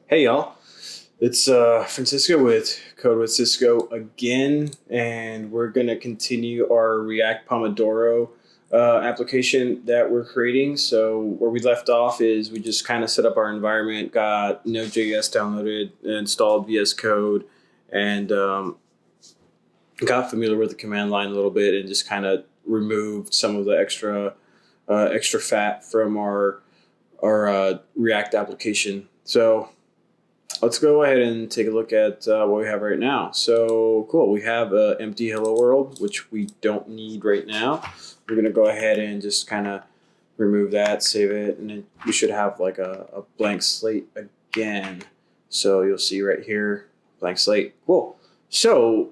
Hey y'all, it's Francisco with Code with Cisco again, and we're gonna continue our React Pomodoro application that we're creating. So where we left off is we just kind of set up our environment, got Node.js downloaded, installed VS Code, and got familiar with the command line a little bit, and just kind of removed some of the extra fat from our React application. So let's go ahead and take a look at what we have right now. So cool, we have an empty hello world, which we don't need right now. We're gonna go ahead and just kind of remove that, save it, and then we should have like a blank slate again. So you'll see right here, blank slate, cool. So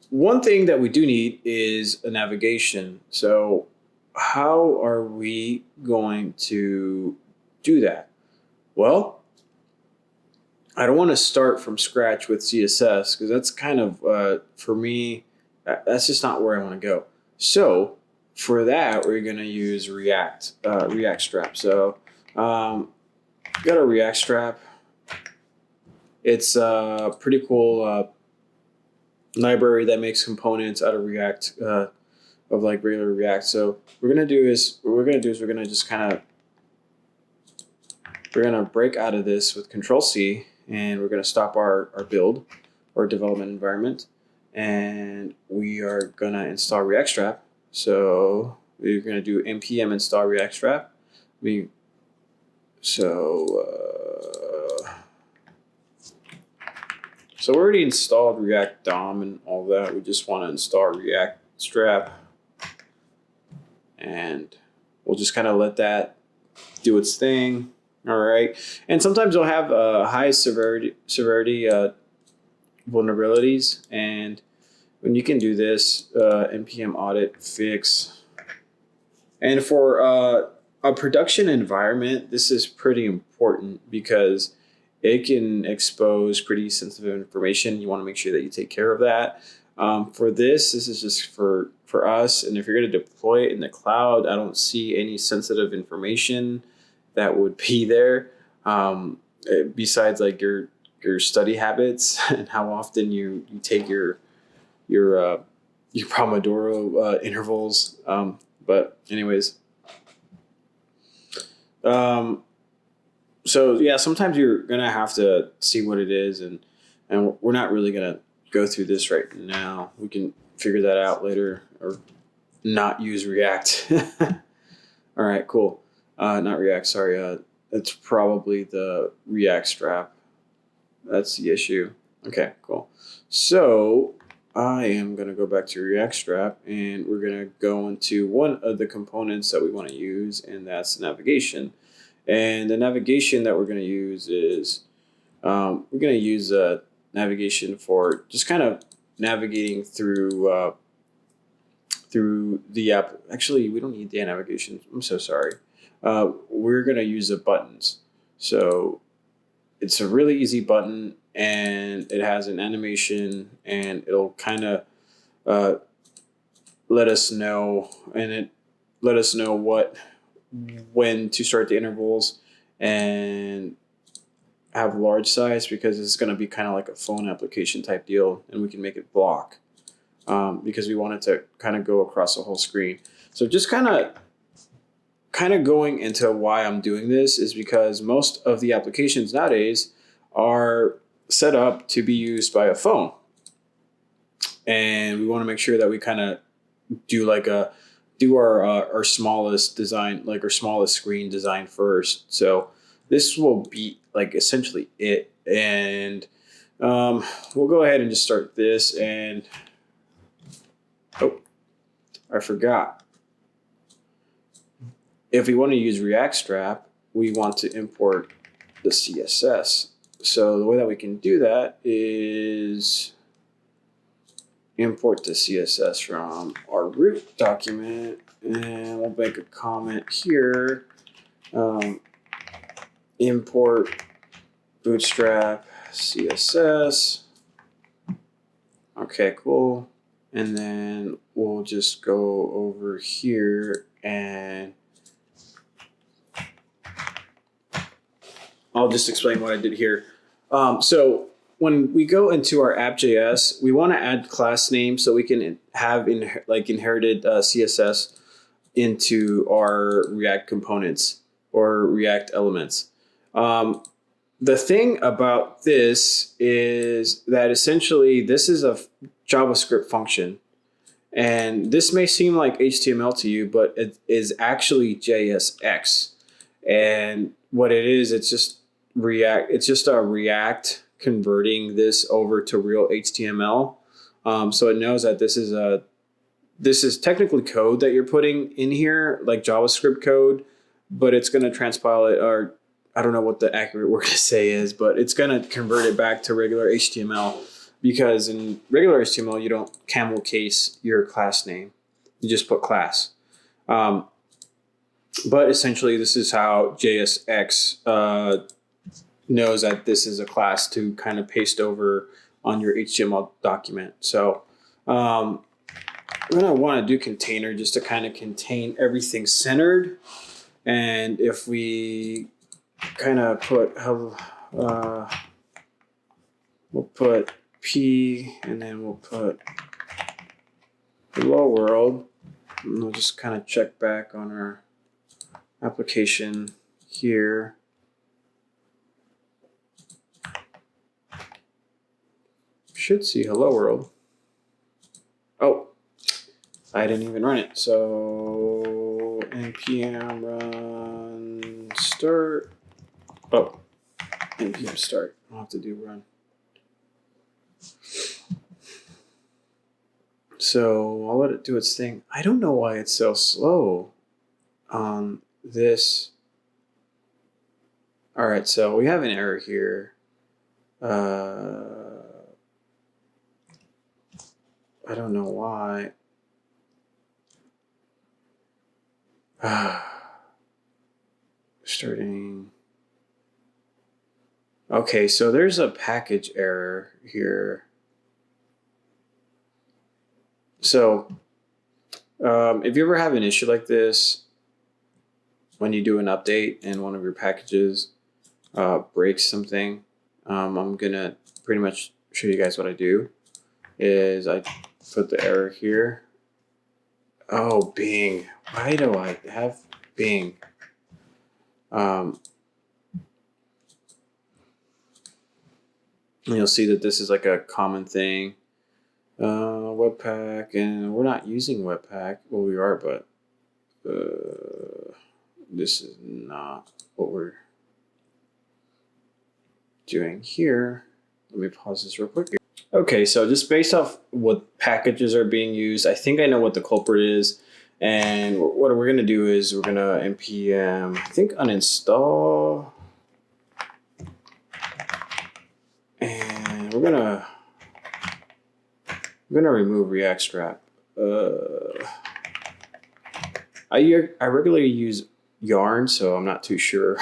one thing that we do need is a navigation. So how are we going to do that? Well, I don't want to start from scratch with CSS because that's kind of, for me, that's just not where I want to go. So for that, we're going to use React Strap. So got a React Strap. It's a pretty cool library that makes components out of React, of like regular React. So we're going to do is we're going to just kind of, we're going to break out of this with Control C. And we're going to stop our build or development environment. And we are going to install React Strap. So we're going to do npm install React Strap. So we already installed React DOM and all that. We just want to install React Strap. And we'll just kind of let that do its thing. All right, and sometimes they'll have high severity vulnerabilities, and when you can do this, npm audit fix. And for a production environment, this is pretty important because it can expose pretty sensitive information. You want to make sure that you take care of that. For this is just for us, and if you're going to deploy it in the cloud, I don't see any sensitive information that would be there, besides like your study habits and how often you take your Pomodoro intervals. But anyways, so yeah, sometimes you're gonna have to see what it is, and we're not really gonna go through this right now. We can figure that out later, or not use React. All right, cool. Not React, sorry. It's probably the React Strap. That's the issue. Okay, cool. So I am going to go back to React Strap, and we're going to go into one of the components that we want to use, and that's navigation. And the navigation that we're going to use is, we're going to use navigation for just kind of navigating through the app. Actually, we don't need the navigation. I'm so sorry. We're going to use the buttons. So it's a really easy button, and it has an animation, and it'll kind of let us know, when to start the intervals, and have large size, because it's going to be kind of like a phone application type deal, and we can make it block because we want it to kind of go across the whole screen. So just kind of going into why I'm doing this is because most of the applications nowadays are set up to be used by a phone. And we want to make sure that we kind of do our smallest design, like our smallest screen design first. So this will be like essentially it. And we'll go ahead and just start this. And oh, I forgot. If we want to use React Strap, we want to import the CSS. So the way that we can do that is import the CSS from our root document, and we'll make a comment here. Import bootstrap CSS. Okay, cool. And then we'll just go over here, and I'll just explain what I did here. So when we go into our app.js, we want to add class names so we can have inherited CSS into our React components or React elements. Um, the thing about this is that essentially this is a JavaScript function. And this may seem like HTML to you, but it is actually JSX. And what it is, it's just React. It's just a React converting this over to real HTML. So it knows that this is technically code that you're putting in here, like JavaScript code, but it's going to transpile it, or I don't know what the accurate word to say is, but it's going to convert it back to regular HTML, because in regular HTML, you don't camel case your class name. You just put class. But essentially, this is how JSX knows that this is a class to kind of paste over on your HTML document. So I'm going to want to do container just to kind of contain everything centered. And if we kind of put, we'll put P, and then we'll put hello world, and we'll just kind of check back on our application here. Should see hello world. Oh, I didn't even run it. So npm run start. Oh, npm start. I'll have to do run. So I'll let it do its thing. I don't know why it's so slow on this. All right, so we have an error here. I don't know why. Starting. Okay, so there's a package error here. So if you ever have an issue like this, when you do an update and one of your packages breaks something, I'm gonna pretty much show you guys what I do. Is I put the error here. Oh, Bing. Why do I have Bing? And you'll see that this is like a common thing. Webpack, and we're not using Webpack. Well, we are, but this is not what we're doing here. Let me pause this real quick. Okay, so just based off what packages are being used, I think I know what the culprit is. And what we're going to do is we're going to npm, I think, uninstall. And we're going to remove React Strap. I regularly use Yarn, so I'm not too sure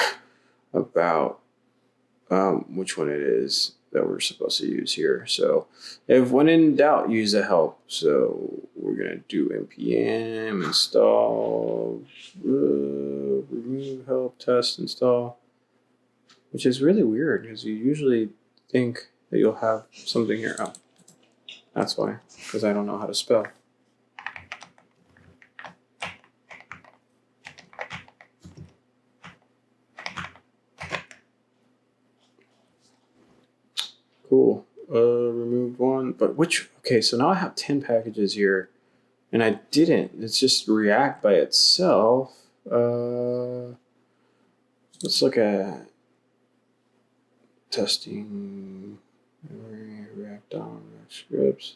about which one it is that we're supposed to use here. So if when in doubt, use the help. So we're going to do npm install, remove help, test, install, which is really weird because you usually think that you'll have something here. Oh, that's why, because I don't know how to spell. Cool. Removed one, but which? Okay, so now I have 10 packages here, and I didn't. It's just React by itself. Let's look at testing. React DOM, React scripts.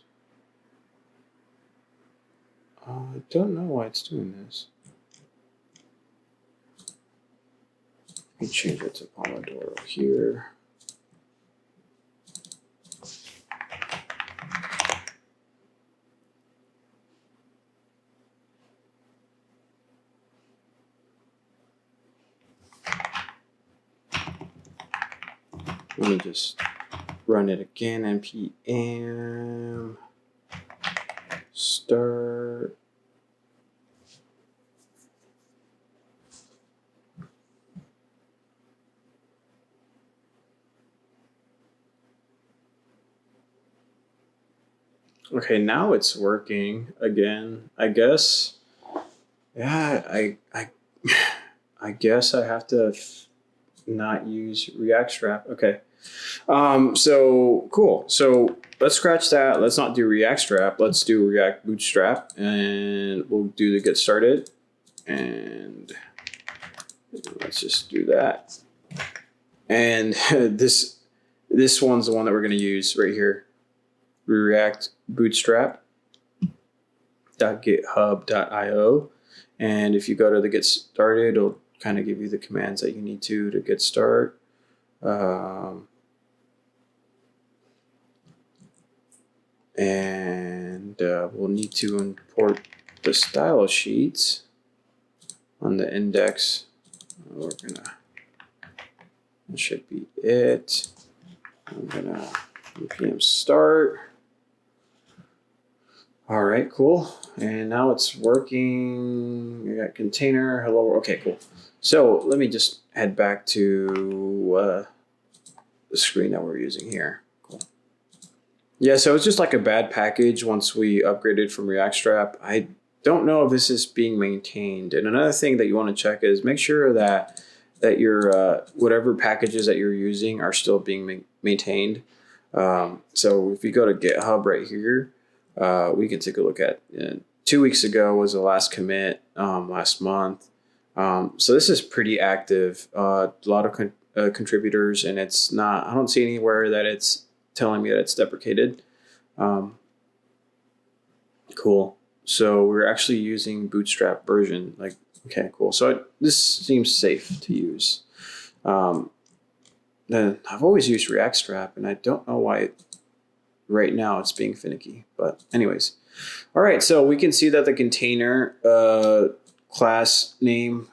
I don't know why it's doing this. Let me change it to Pomodoro here. Let me just run it again. npm start. Okay, now it's working again. I guess. Yeah, I guess I have to not use React Strap. Okay. So cool. So let's scratch that. Let's not do React Strap. Let's do React Bootstrap, and we'll do the get started. And let's just do that. And this one's the one that we're going to use right here. React bootstrap.github.io. And if you go to the get started, it'll kind of give you the commands that you need to get started. We'll need to import the style sheets on the index. That should be it. I'm gonna npm start. All right, cool. And now it's working. We got container, hello. Okay, cool. So let me just head back to the screen that we're using here. Cool. Yeah, so it's just like a bad package once we upgraded from React Strap. I don't know if this is being maintained. And another thing that you want to check is make sure that your whatever packages that you're using are still being maintained. So if you go to GitHub right here, we can take a look at 2 weeks ago was the last commit last month. So this is pretty active. A lot of contributors, and it's not. I don't see anywhere that it's telling me that it's deprecated. Cool. So we're actually using Bootstrap version. Like, okay, cool. So this seems safe to use. Then I've always used React Strap, and I don't know why right now it's being finicky. But anyways, all right. So we can see that the container class name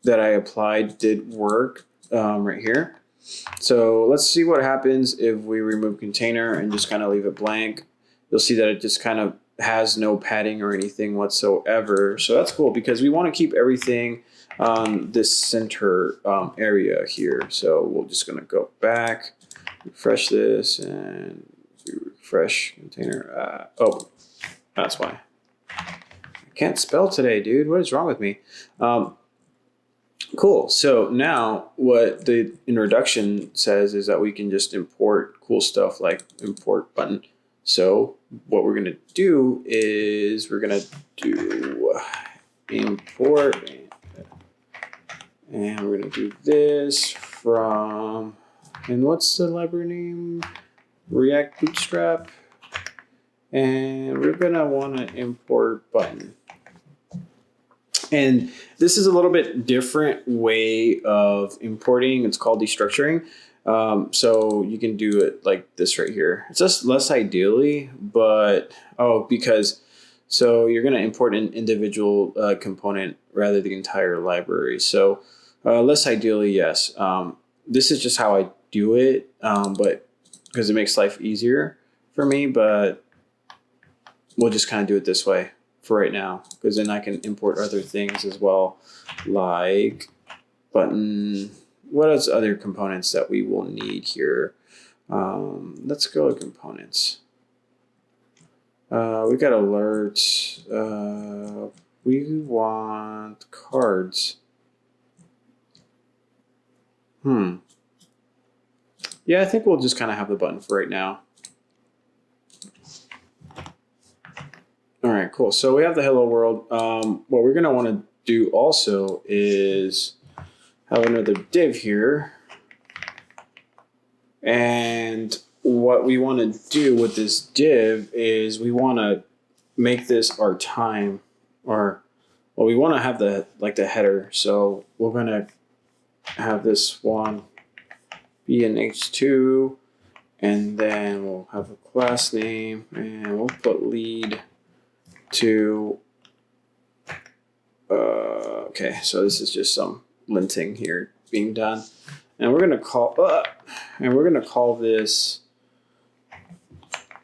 that I applied did work right here. So let's see what happens if we remove container and just kind of leave it blank. You'll see that it just kind of has no padding or anything whatsoever. So that's cool because we want to keep everything on this center area here. So we're just going to go back, refresh this, and refresh container. Oh, that's why. I can't spell today, dude. What is wrong with me? Cool. So now what the introduction says is that we can just import cool stuff like import button. So what we're going to do is we're going to do import, and we're going to do this from, and what's the library name? React Bootstrap. And we're going to want to import button. And this is a little bit different way of importing. It's called destructuring. So you can do it like this right here. It's just less ideally, but because so you're going to import an individual component rather than the entire library. So less ideally, yes. This is just how I do it, but because it makes life easier for me. But we'll just kind of do it this way for right now, because then I can import other things as well, like button. What else other components that we will need here? Let's go to components. We got alerts. We want cards. Yeah, I think we'll just kind of have the button for right now. All right, cool. So we have the hello world. What we're going to want to do also is have another div here. And what we want to do with this div is we want to make this our time, or well, we want to have the header. So we're going to have this one be an h2, and then we'll have a class name, and we'll put lead to okay, so this is just some linting here being done, and we're gonna call this.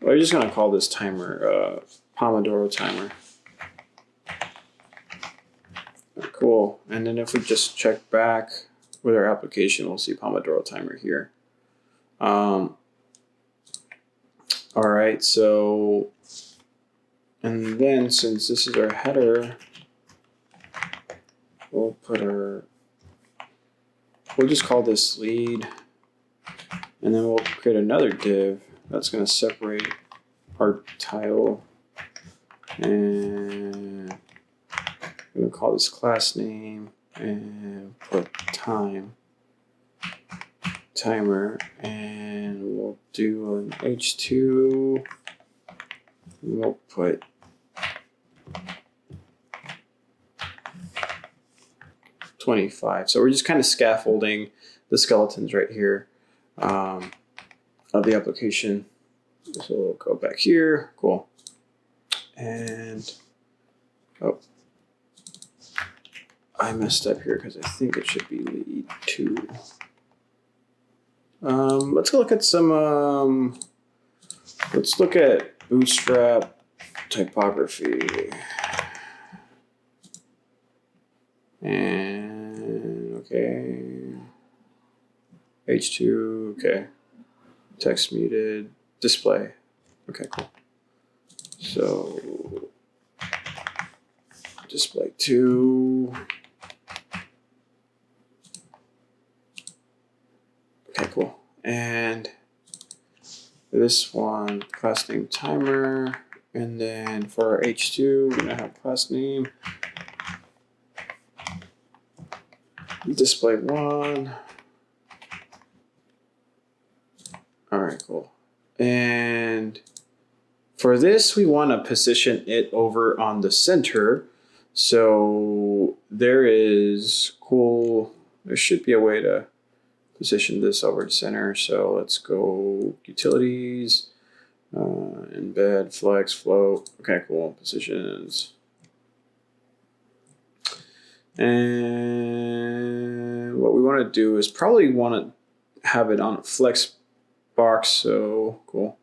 We're just gonna call this timer Pomodoro timer. Cool. And then if we just check back with our application, we'll see Pomodoro timer here. All right, so And then since this is our header, we'll just call this lead, and then we'll create another div that's going to separate our title, and I'm going to call this class name and put timer, and we'll do an h2. We'll put $25. So we're just kind of scaffolding the skeletons right here of the application. So we'll go back here. Cool. And I messed up here because I think it should be lead 2. Let's go look at some. Let's look at bootstrap typography. And okay, H2, okay, text muted, display, okay, cool. So display 2, okay, cool. And this one, class name timer, and then for our H2, we're gonna have class name display 1. All right, cool. And for this, we want to position it over on the center. So there should be a way to position this over the center. So let's go utilities, embed, flex, float. Okay, cool. Positions. And what we want to do is probably want to have it on a flex box. So cool.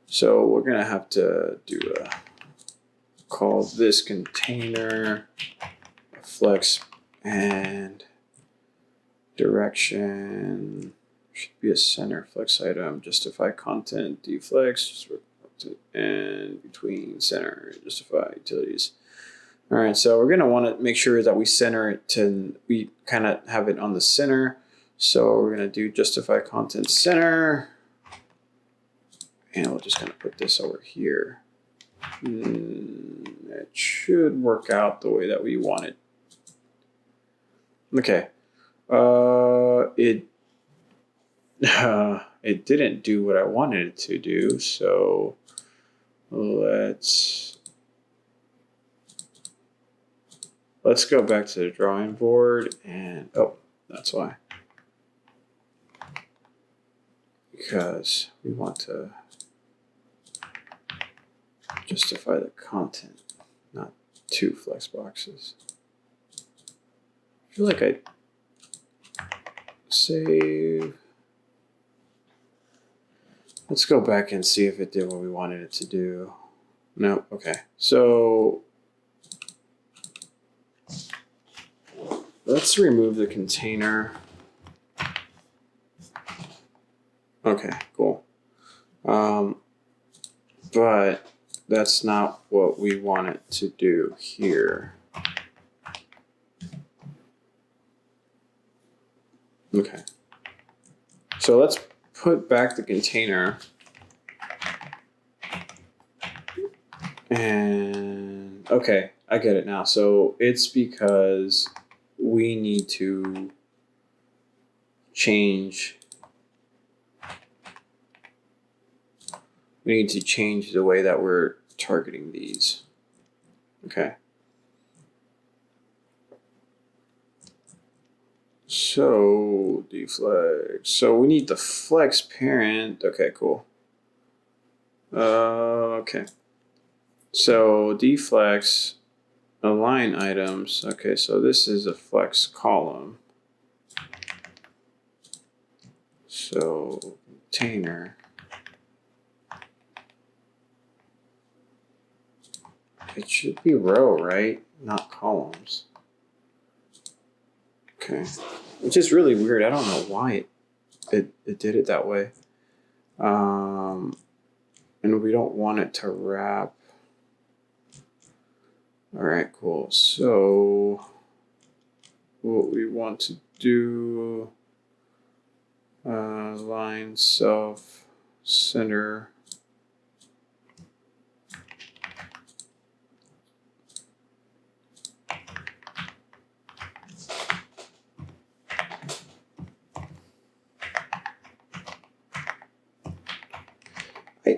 So we're going to have to call this container flex, and direction should be a center flex item, justify content, deflex, and between center, justify utilities. All right, so we're going to want to make sure that we center it we kind of have it on the center. So we're going to do justify content center, and we'll just kind of put this over here. It should work out the way that we want it. Okay. It didn't do what I wanted it to do, so let's go back to the drawing board, and that's why. Because we want to justify the content, not 2 flex boxes. I feel like I save. Let's go back and see if it did what we wanted it to do. No, okay. So let's remove the container. Okay, cool. But that's not what we want it to do here. Okay. So let's put back the container. And okay, I get it now. So it's because we need to change the way that we're targeting these. Okay. So deflex. So we need the flex parent. Okay, cool. Okay. So deflex align items. Okay, so this is a flex column. So container. It should be row, right? Not columns. Okay. Which is really weird. I don't know why it did it that way. And we don't want it to wrap. All right, cool. So what we want to do, line self center.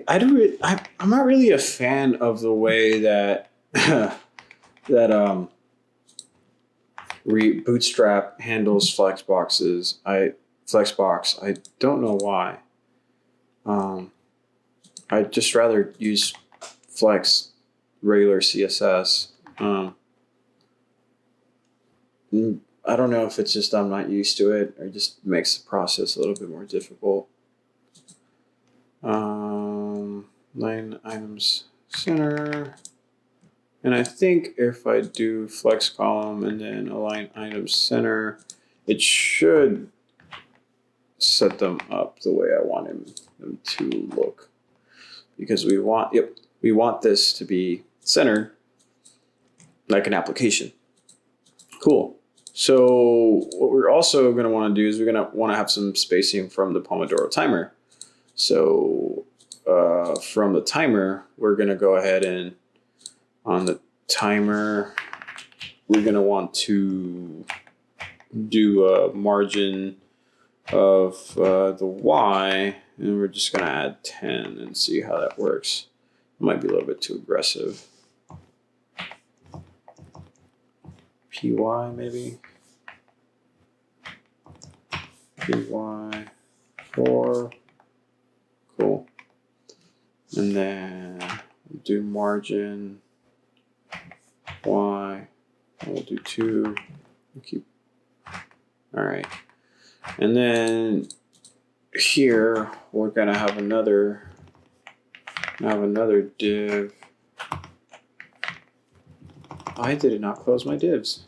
I'm not really a fan of the way that that bootstrap handles flexboxes. Flexbox. I don't know why. I'd just rather use flex regular CSS. I don't know if it's just I'm not used to it or just makes the process a little bit more difficult. Line items center. And I think if I do flex column and then align items center, it should set them up the way I want them to look. Because we want this to be centered like an application. Cool. So what we're also going to want to do is we're going to want to have some spacing from the Pomodoro timer. So from the timer, we're going to go ahead and on the timer, we're going to want to do a margin of the Y, and we're just going to add 10 and see how that works. It might be a little bit too aggressive. PY maybe. PY 4. Cool. And then we'll do margin Y. We'll do 2. We'll keep. All right. And then here we're gonna have another div. I did not close my divs.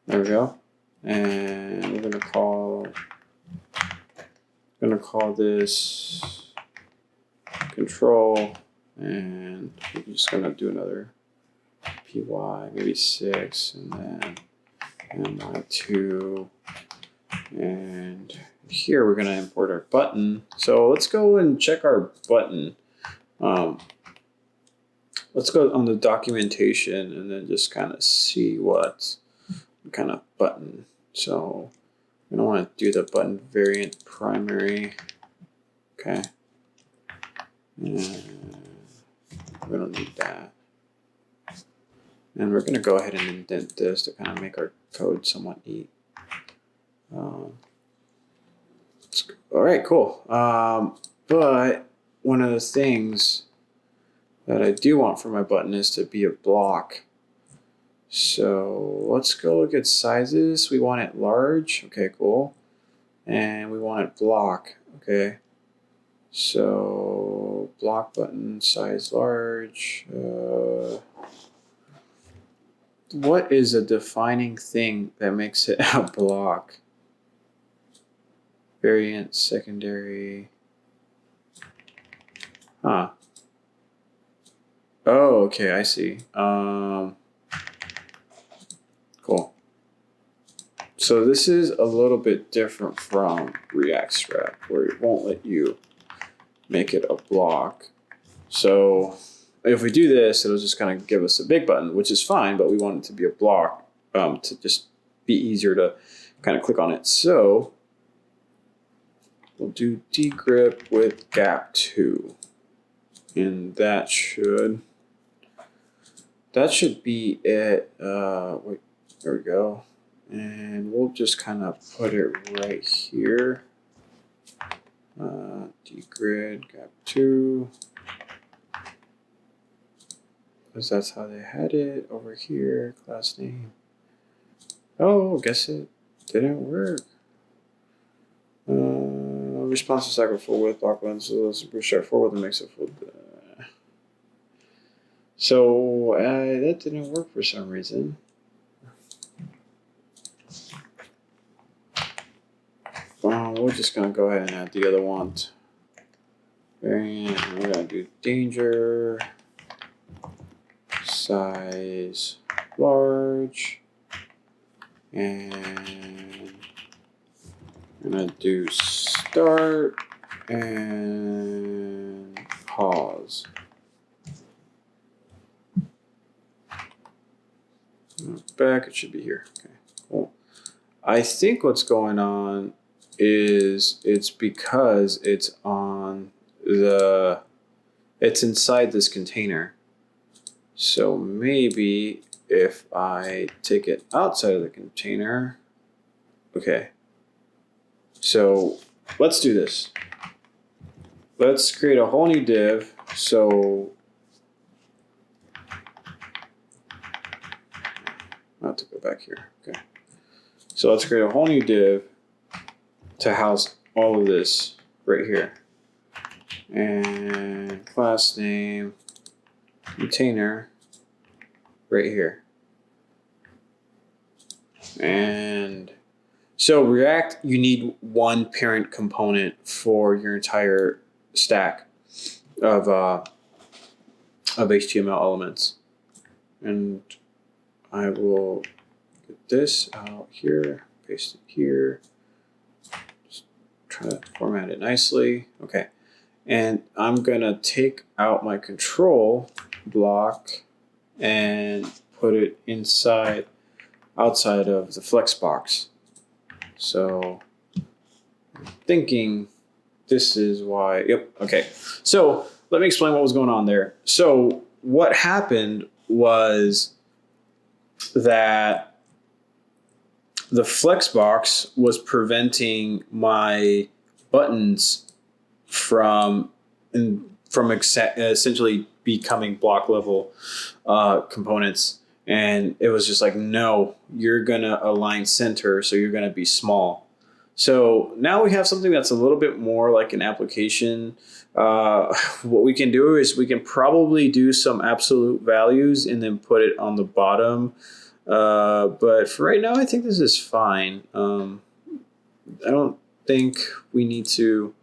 There we go. And we're gonna call this control, and we're just gonna do another PY, maybe 6, and then MY2. And here we're gonna import our button. So let's go and check our button. Let's go on the documentation and then just kind of see what kind of button. So we don't want to do the button variant primary. Okay. And we don't need that. And we're going to go ahead and indent this to kind of make our code somewhat neat. All right, cool. But one of the things that I do want for my button is to be a block. So let's go look at sizes. We want it large. Okay, cool. And we want it block. Okay. So block button size large. What is a defining thing that makes it a block? Variant secondary. Huh. Oh, okay, I see. Cool. So this is a little bit different from React Strap, where it won't let you make it a block. So if we do this, it'll just kind of give us a big button, which is fine, but we want it to be a block to just be easier to kind of click on it. So we'll do dgrip with gap 2, and that should be it. Wait, there we go. And we'll just kind of put it right here. Dgrid gap 2. Because that's how they had it over here. Class name. Oh, guess it didn't work. Responsive cycle full width block button, so let's push forward and makes it full. So that didn't work for some reason. We're just gonna go ahead and add the other one. Variant. We're gonna do danger size large, and I'm gonna do start and pause. Back, it should be here. Okay, cool. I think what's going on is it's because it's inside this container. So maybe if I take it outside of the container, okay. So let's do this. Let's create a whole new div. So I have to go back here. Okay. So let's create a whole new div to house all of this right here. And class name, container, right here. And so React, you need one parent component for your entire stack of HTML elements. And I will get this out here, paste it here, just try to format it nicely. Okay. And I'm gonna take out my control block and put it outside of the flex box. So I'm thinking this is why, yep, okay. So let me explain what was going on there. So what happened was that the flex box was preventing my buttons from essentially becoming block level components. And it was just like, no, you're going to align center, so you're going to be small. So now we have something that's a little bit more like an application. What we can do is we can probably do some absolute values and then put it on the bottom. But for right now, I think this is fine. I don't think we need to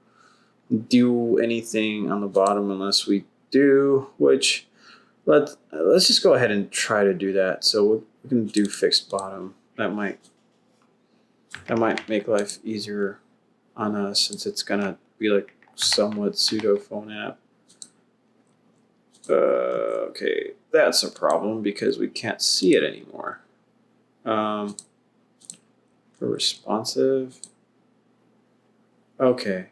do anything on the bottom unless we do, which let's just go ahead and try to do that. So we're going to do fixed bottom. That might make life easier on us since it's going to be like somewhat pseudo phone app. Okay, that's a problem because we can't see it anymore. For responsive. Okay.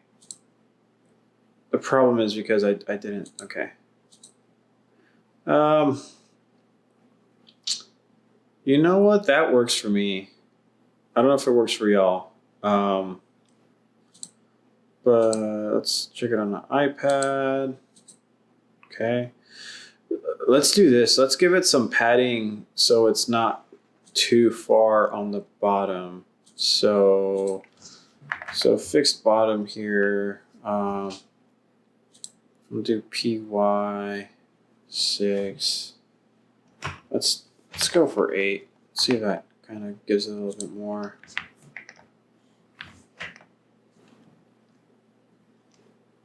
The problem is because I didn't, okay. You know what? That works for me. I don't know if it works for y'all. But let's check it on the iPad. Okay. Let's do this. Let's give it some padding so it's not too far on the bottom. So fixed bottom here. We'll do PY6. Let's go for 8. See if that kind of gives it a little bit more.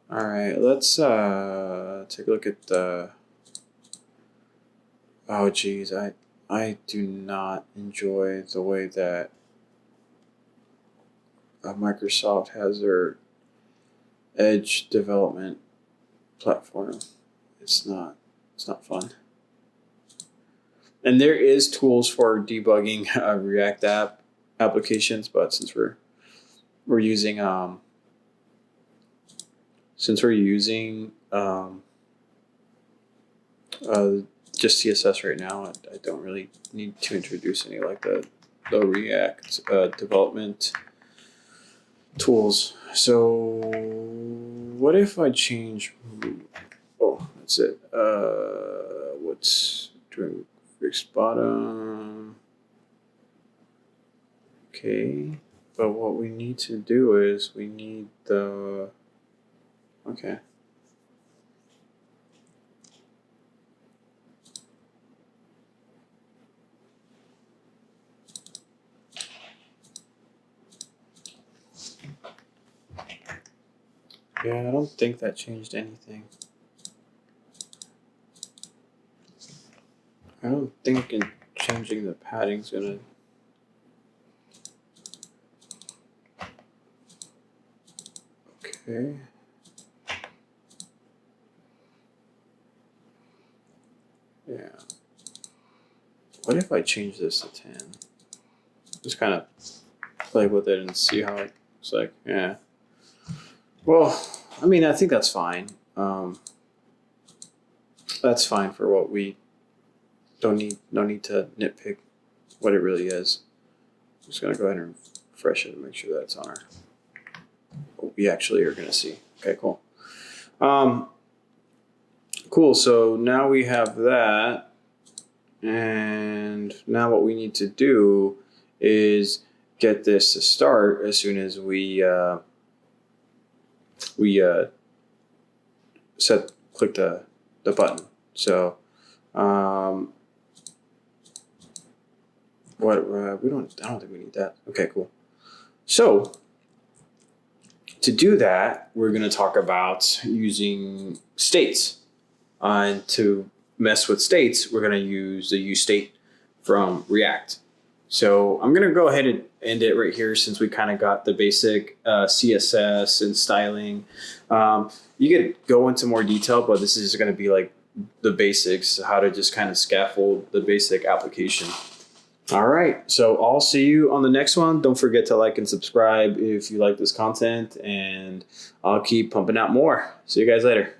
All right, let's take a look at the. Oh geez, I do not enjoy the way that Microsoft has their Edge development platform. It's not fun. And there is tools for debugging React applications, but since we're using just CSS right now, I don't really need to introduce any like the React development tools. So what if I change? Oh, that's it. What's doing fixed bottom? Okay, but what we need to do is we need the. Okay. Yeah, I don't think that changed anything. I don't think in changing the padding's gonna. Okay. Yeah. What if I change this to 10? Just kind of play with it and see how it looks like. Yeah. Well, I mean, I think that's fine. That's fine for what we don't need. No need to nitpick what it really is. I'm just gonna go ahead and refresh it and make sure that's on our what we actually are gonna see. Okay, cool. Cool. So now we have that, and now what we need to do is get this to start as soon as we click the button. So we don't. I don't think we need that. Okay, cool. So to do that, we're going to talk about using states. And to mess with states, we're going to use the useState from React. So I'm going to go ahead and end it right here since we kind of got the basic CSS and styling. You could go into more detail, but this is going to be like the basics, how to just kind of scaffold the basic application. All right, so I'll see you on the next one. Don't forget to like and subscribe if you like this content, and I'll keep pumping out more. See you guys later.